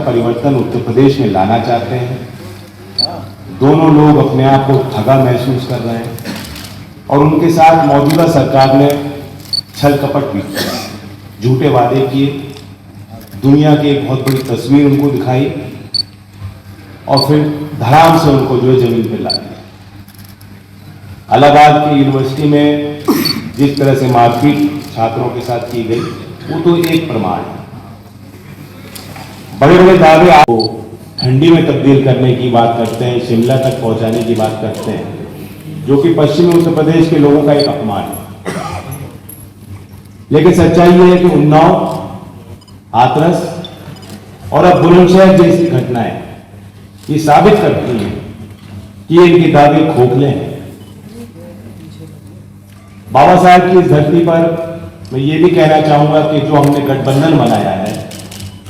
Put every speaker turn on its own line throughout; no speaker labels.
परिवर्तन उत्तर प्रदेश में लाना चाहते हैं। दोनों लोग अपने आप को ठगा महसूस कर रहे हैं और उनके साथ मौजूदा सरकार ने छल कपट भी किया, झूठे वादे किए, दुनिया की एक बहुत बड़ी तस्वीर उनको दिखाई और फिर धड़ाम से उनको जो है जमीन पर ला दिया। इलाहाबाद की यूनिवर्सिटी में जिस तरह से मारपीट छात्रों के साथ की गई वो तो एक प्रमाण है। बड़े बड़े दावे आपको ठंडी में तब्दील करने की बात करते हैं, शिमला तक पहुंचाने की बात करते हैं, जो कि पश्चिमी उत्तर प्रदेश के लोगों का एक अपमान है। लेकिन सच्चाई यह है कि उन्नाव, हाथरस और अब बुलंदशहर जैसी घटनाएं ये साबित करती हैं कि इनके दावे खोखले हैं। बाबा साहब की इस धरती पर मैं ये भी कहना चाहूंगा कि जो हमने गठबंधन बनाया है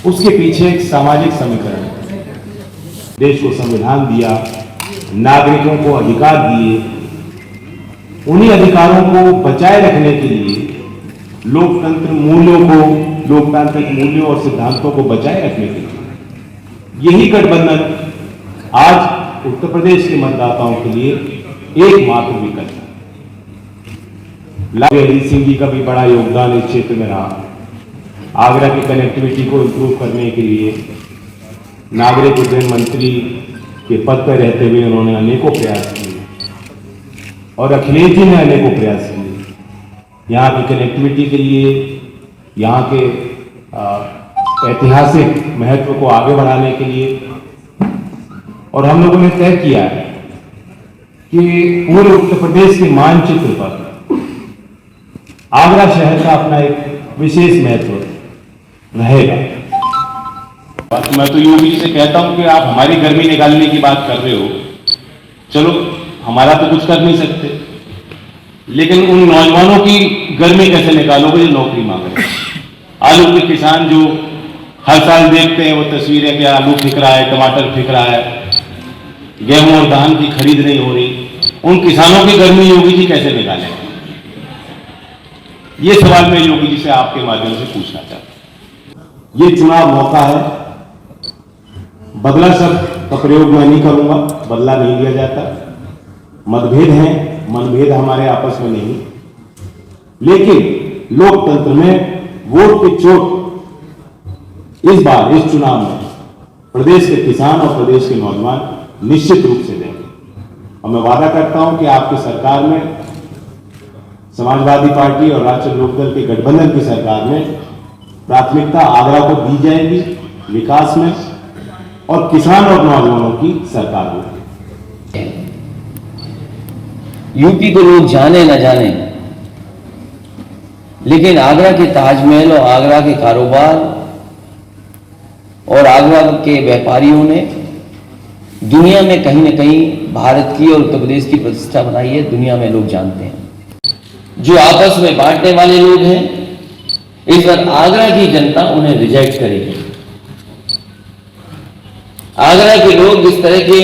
उसके पीछे एक सामाजिक समीकरण है। देश को संविधान दिया, नागरिकों को अधिकार दिए, उन्हीं अधिकारों को बचाए रखने के लिए लोकतंत्र मूल्यों को, लोकतांत्रिक मूल्यों और सिद्धांतों को बचाए रखने के लिए यही गठबंधन आज उत्तर प्रदेश के मतदाताओं के लिए एकमात्र विकल्प है। अजीत सिंह जी का भी बड़ा योगदान इस क्षेत्र में रहा। आगरा की कनेक्टिविटी को इंप्रूव करने के लिए नागरिक उड्डयन मंत्री के पद पर रहते हुए उन्होंने अनेकों प्रयास किए और अखिलेश जी ने अनेकों प्रयास किए यहाँ की कनेक्टिविटी के लिए, यहाँ के ऐतिहासिक महत्व को आगे बढ़ाने के लिए। और हम लोगों ने तय किया है कि पूरे उत्तर प्रदेश के मानचित्र पर आगरा शहर का अपना एक विशेष महत्व रहेगा। मैं तो योगी जी से कहता हूं कि आप हमारी गर्मी निकालने की बात कर रहे हो, चलो हमारा तो कुछ कर नहीं सकते, लेकिन उन नौजवानों की गर्मी कैसे निकालोगे जो नौकरी मांग रहे हैं। आलू के किसान जो हर साल देखते हैं वो तस्वीरें कि आलू फिक रहा है, टमाटर फिक रहा है, गेहूं और धान की खरीद नहीं हो रही, उन किसानों की गर्मी योगी जी कैसे निकालेंगे? ये सवाल मैं योगी जी से आपके माध्यम से पूछना चाहता हूं। ये चुनाव मौका है, बदला शब्द का प्रयोग मैं नहीं करूंगा, बदला नहीं लिया जाता। मतभेद हैं, मनभेद हमारे आपस में नहीं, लेकिन लोकतंत्र में वोट की चोट इस बार इस चुनाव में प्रदेश के किसान और प्रदेश के नौजवान निश्चित रूप से देंगे। और मैं वादा करता हूं कि आपकी सरकार में, समाजवादी पार्टी और राष्ट्रीय लोकदल के गठबंधन की सरकार में प्राथमिकता आगरा को दी जाएगी विकास में, और किसान और नौजवानों की सरकार होगी।
यूपी को लोग जाने न जाने, लेकिन आगरा के ताजमहल और आगरा के कारोबार और आगरा के व्यापारियों ने दुनिया में कहीं न कहीं भारत की और उत्तर प्रदेश की प्रतिष्ठा बनाई है। दुनिया में लोग जानते हैं। जो आपस में बांटने वाले लोग हैं, इस बार आगरा की जनता उन्हें रिजेक्ट करेगी। आगरा के लोग इस तरह के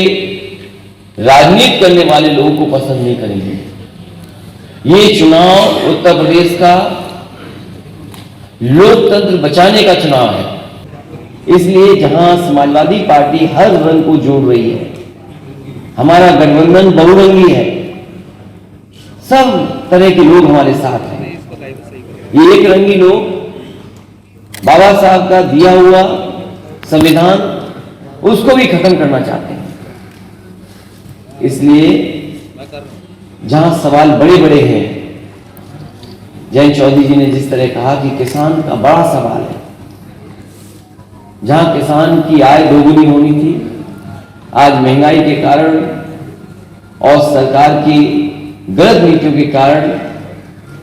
राजनीति करने वाले लोगों को पसंद नहीं करेंगे। ये चुनाव उत्तर प्रदेश का लोकतंत्र बचाने का चुनाव है। इसलिए जहां समाजवादी पार्टी हर रंग को जोड़ रही है, हमारा गठबंधन बहुरंगी है, सब तरह के लोग हमारे साथ हैं। ये एक रंगी लोग बाबा साहब का दिया हुआ संविधान उसको भी खत्म करना चाहते हैं। इसलिए जहां सवाल बड़े बड़े हैं, जयंत चौधरी जी ने जिस तरह कहा कि किसान का बड़ा सवाल है, जहां किसान की आय दोगुनी होनी थी, आज महंगाई के कारण और सरकार की गलत नीतियों के कारण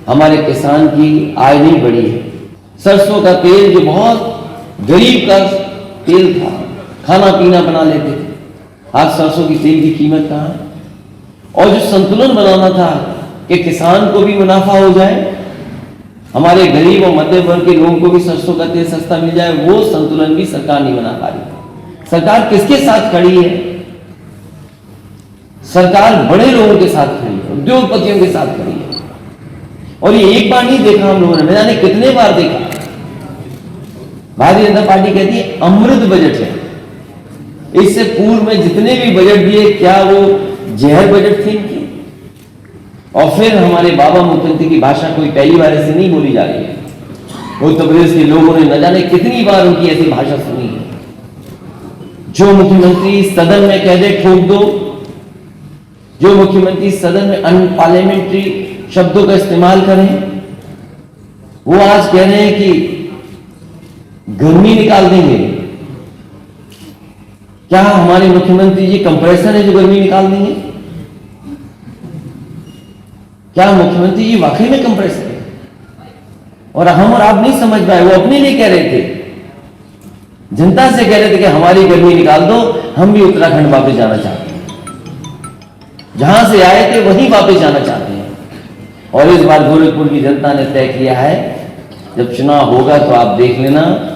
हमारे किसान की आय नहीं बढ़ी है। सरसों का तेल जो बहुत गरीब का तेल था, खाना पीना बना लेते थे, आज सरसों की तेल की कीमत कहाँ है? और जो संतुलन बनाना था कि किसान को भी मुनाफा हो जाए, हमारे गरीब और मध्यम वर्ग के लोगों को भी सरसों का तेल सस्ता मिल जाए, वो संतुलन भी सरकार नहीं बना पा रही। सरकार किसके साथ खड़ी है? सरकार बड़े लोगों के साथ खड़ी है, उद्योगपतियों के साथ खड़ी है। और ये एक बार नहीं देखा हम लोगों ने, न जाने कितने बार देखा। भारतीय जनता पार्टी कहती है अमृत बजट है। इससे पूर्व में जितने भी बजट दिए, क्या वो जहर बजट थे इनके? और फिर हमारे बाबा मुख्यमंत्री की भाषा कोई पहली बार ऐसी नहीं बोली जा रही है। उत्तर प्रदेश के लोगों ने न जाने कितनी बार उनकी ऐसी भाषा सुनी है। जो मुख्यमंत्री सदन में कह दे ठोक दो, जो मुख्यमंत्री सदन में अनपार्लियामेंट्री शब्दों का इस्तेमाल करें, वो आज कह रहे हैं कि गर्मी निकाल देंगे। क्या हमारे मुख्यमंत्री जी कंप्रेसर है जो गर्मी निकाल देंगे? क्या मुख्यमंत्री जी वाकई में कंप्रेसर है? और हम और आप नहीं समझ पाए। वो अपने लिए कह रहे थे, जनता से कह रहे थे कि हमारी गर्मी निकाल दो, हम भी उत्तराखंड वापस जाना चाहते हैं, जहां से आए थे वहीं वापस जाना चाहते हैं। और इस बार गोरखपुर की जनता ने तय किया है, जब चुनाव होगा तो आप देख लेना,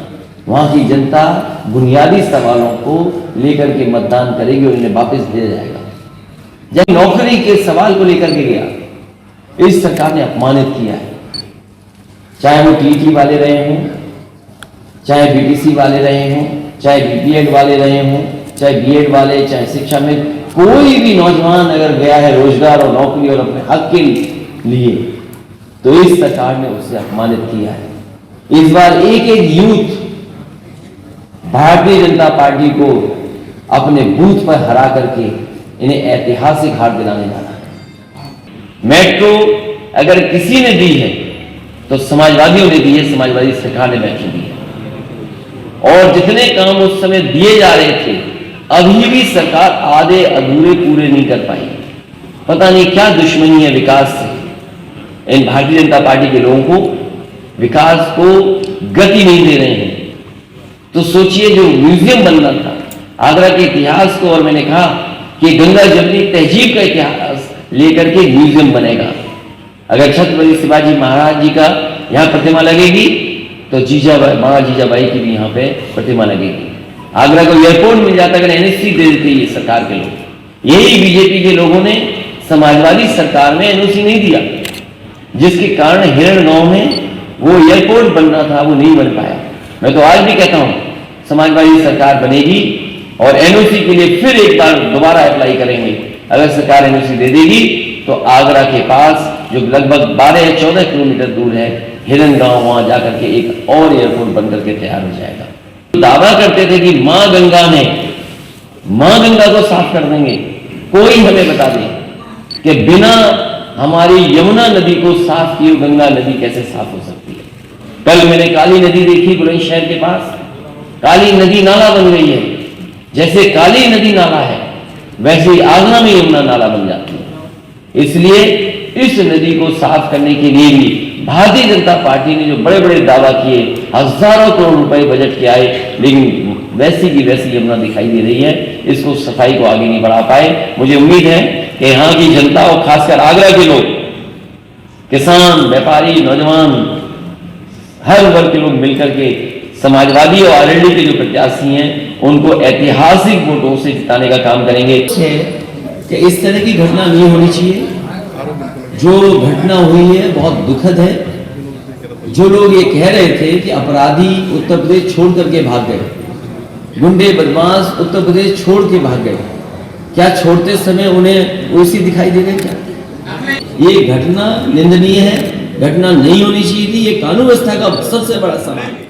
वहां की जनता बुनियादी सवालों को लेकर के मतदान करेगी और इन्हें वापस भेजा जाएगा। जब नौकरी के सवाल को लेकर के गया, इस सरकार ने अपमानित किया है। चाहे वो टीटी वाले रहे हों, चाहे बीटीसी वाले रहे हों, चाहे बीपीएड वाले रहे हों, चाहे बीएड वाले, चाहे शिक्षा में कोई भी नौजवान अगर गया है रोजगार और नौकरी और अपने हक के लिए, तो इस सरकार ने उससे अपमानित किया है। इस बार एक एक यूथ भारतीय जनता पार्टी को अपने बूथ पर हरा करके इन्हें ऐतिहासिक हार दिलाने जा रहा है। मेट्रो अगर किसी ने दी है तो समाजवादियों ने दी है, समाजवादी सरकार ने मेट्रो दी है। और जितने काम उस समय दिए जा रहे थे, अभी भी सरकार आधे अधूरे पूरे नहीं कर पाई। पता नहीं क्या दुश्मनी है विकास से। इन भारतीय जनता पार्टी के लोगों को विकास को गति नहीं दे रहे हैं। तो सोचिए, जो म्यूजियम बनना था आगरा के इतिहास को, और मैंने कहा कि गंगा जमुनी तहजीब का इतिहास लेकर के म्यूजियम बनेगा। अगर छत्रपति शिवाजी महाराज जी का यहाँ प्रतिमा लगेगी तो जीजाबाई, मां जीजाबाई की भी यहाँ पे प्रतिमा लगेगी। आगरा को एयरपोर्ट मिल जाता अगर एनओसी दे देते ये सरकार के लोग। यही बीजेपी के लोगों ने समाजवादी सरकार में एनओसी नहीं दिया, जिसके कारण हिरण गांव में वो एयरपोर्ट बनना था, वो नहीं बन पाया। मैं तो आज भी कहता हूं, समाजवादी सरकार बनेगी और एनओसी के लिए फिर एक बार दोबारा अप्लाई करेंगे। अगर सरकार एनओसी दे देगी तो आगरा के पास जो लगभग 12-14 किलोमीटर दूर है हिरन गांव, वहां जाकर के एक और एयरपोर्ट बनकर के तैयार हो जाएगा। दावा करते थे कि मां गंगा को साफ कर देंगे। कोई हमें बता दे कि बिना हमारी यमुना नदी को साफ किए गंगा नदी कैसे साफ हो सकती है। कल मैंने काली नदी देखी बुलंदशहर के पास, काली नदी नाला बन गई है। जैसे काली नदी नाला है वैसे ही आगरा में यमुना नाला बन जाती है। इसलिए इस नदी को साफ करने के लिए भी भारतीय जनता पार्टी ने जो बड़े बड़े दावा किए, हजारों करोड़ रुपए बजट के आए, लेकिन वैसी की वैसी यमुना दिखाई दे रही है। इसको सफाई को आगे नहीं बढ़ा पाए। मुझे उम्मीद है कि यहाँ की जनता और खासकर आगरा के लोग, किसान, व्यापारी, नौजवान, हर वर्ग के लोग मिलकर के समाजवादी और आरएलडी के जो प्रत्याशी हैं उनको ऐतिहासिक वोटों से जिताने का काम करेंगे। कि इस तरह की घटना नहीं होनी चाहिए। जो घटना हुई है बहुत दुखद है। जो लोग ये कह रहे थे कि अपराधी उत्तर प्रदेश छोड़ करके भाग गए, गुंडे बदमाश उत्तर प्रदेश छोड़ के भाग गए, क्या छोड़ते समय उन्हें वैसी दिखाई दे रहे क्या? ये घटना निंदनीय है, घटना नहीं होनी चाहिए थी। ये कानून व्यवस्था का सबसे बड़ा सवाल है।